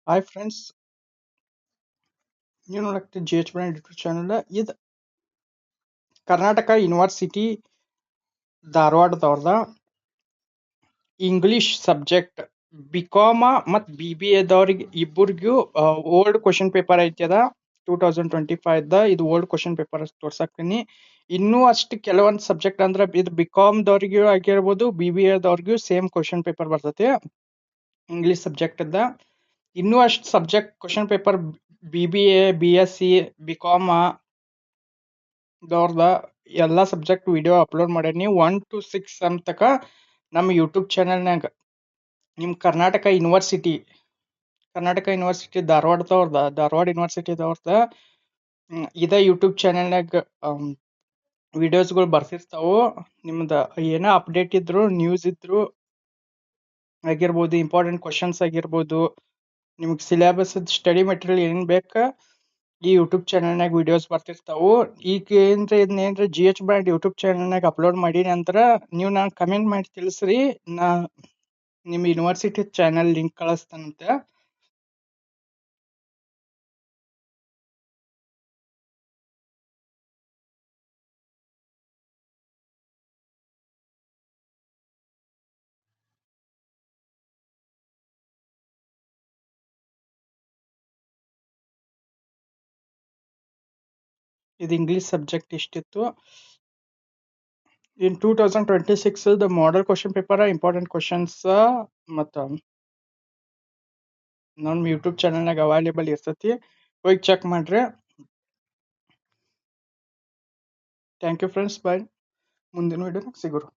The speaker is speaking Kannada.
ಹಾಯ್ ಫ್ರೆಂಡ್ಸ್, ನೀವು ನೋಡಕ್ಕೆ G H brand YouTube channel. ಇದು ಕರ್ನಾಟಕ ಯೂನಿವರ್ಸಿಟಿ ಧಾರವಾಡದವ್ರದ ಇಂಗ್ಲಿಷ್ ಸಬ್ಜೆಕ್ಟ್ ಬಿಕಾಮ ಮತ್ತು ಬಿ ಬಿ ಎದವ್ರಿಗೆ ಇಬ್ಬರಿಗೂ ಓಲ್ಡ್ ಕ್ವಶನ್ ಪೇಪರ್ ಐತ್ಯದ 2025 ಇದು ಓಲ್ಡ್ ಕ್ವಶನ್ ಪೇಪರ್ ತೋರ್ಸಾಕ್ತೀನಿ. ಇನ್ನೂ ಅಷ್ಟು ಕೆಲವೊಂದು ಸಬ್ಜೆಕ್ಟ್ ಅಂದ್ರೆ ಇದು ಬಿಕಾಮ್ದವ್ರಿಗೂ ಆಗಿರ್ಬೋದು, ಬಿ ಬಿ ಎದವ್ರಿಗೂ ಸೇಮ್ ಕ್ವಶನ್ ಪೇಪರ್ ಬರ್ತೈತಿ ಇಂಗ್ಲಿಷ್ ಸಬ್ಜೆಕ್ಟ್ ಅದ. ಇನ್ನೂ ಅಷ್ಟು subject question paper B B A, B S C, B com ದವ್ರದ ಎಲ್ಲ ಸಬ್ಜೆಕ್ಟ್ ವಿಡಿಯೋ ಅಪ್ಲೋಡ್ ಮಾಡೀನಿ 1 to 6 ಸೆಮ್ ತಕ ನಮ್ಮ ಯೂಟ್ಯೂಬ್ ಚಾನಲ್ನಾಗ. ನಿಮ್ಮ ಕರ್ನಾಟಕ ಯೂನಿವರ್ಸಿಟಿ ಧಾರವಾಡ ಯೂನಿವರ್ಸಿಟಿದವ್ರದ ಇದೇ ಯೂಟ್ಯೂಬ್ ಚಾನಲ್ನಾಗ ವಿಡಿಯೋಸ್ಗಳು ಬರ್ತಿರ್ತಾವು. ನಿಮ್ದು ಏನೋ ಅಪ್ಡೇಟ್ ಇದ್ರು, ನ್ಯೂಸ್ ಇದ್ರು ಆಗಿರ್ಬೋದು, ಇಂಪಾರ್ಟೆಂಟ್ ಕ್ವಶನ್ಸ್ ಆಗಿರ್ಬೋದು, ನಿಮ್ಗೆ ಸಿಲೆಬಸ್ ಸ್ಟಡಿ ಮೆಟೀರಿಯಲ್ ಏನ್ ಬೇಕಾ ಈ ಯೂಟ್ಯೂಬ್ ಚಾನಲ್ನಾಗ ವಿಡಿಯೋಸ್ ಬರ್ತಿರ್ತಾವು. ಈಗ ಇದನ್ನೇನ್ರಿ ಜಿ ಎಚ್ ಬ್ರ್ಯಾಂಡ್ ಯೂಟ್ಯೂಬ್ ಚಾನಲ್ನಾಗ ಅಪ್ಲೋಡ್ ಮಾಡೀನಿ ಅಂದ್ರ ನೀವು ನಾನು ಕಮೆಂಟ್ ಮಾಡಿ ತಿಳಿಸ್ರಿ, ನಾ ನಿಮ್ಮ ಯೂನಿವರ್ಸಿಟಿ ಚಾನಲ್ ಲಿಂಕ್ ಕಳಿಸ್ತಾನಂತೆ. ಇದು ಇಂಗ್ಲಿಷ್ ಸಬ್ಜೆಕ್ಟ್ ಇಷ್ಟಿತ್ತು. ಇನ್ 2026 the model question paper, important questions ಮತ್ತು ನಮ್ಮ ಯೂಟ್ಯೂಬ್ ಚಾನಲ್ನಾಗ ಅವೈಲೇಬಲ್ ಇರ್ತೈತಿ. ಹೋಗಿ ಚೆಕ್ ಮಾಡ್ರಿ. ಥ್ಯಾಂಕ್ ಯು ಫ್ರೆಂಡ್ಸ್, ಬಾಯ್. ಮುಂದಿನ ವಿಡಿಯೋನಾಗ ಸಿಗೋರು.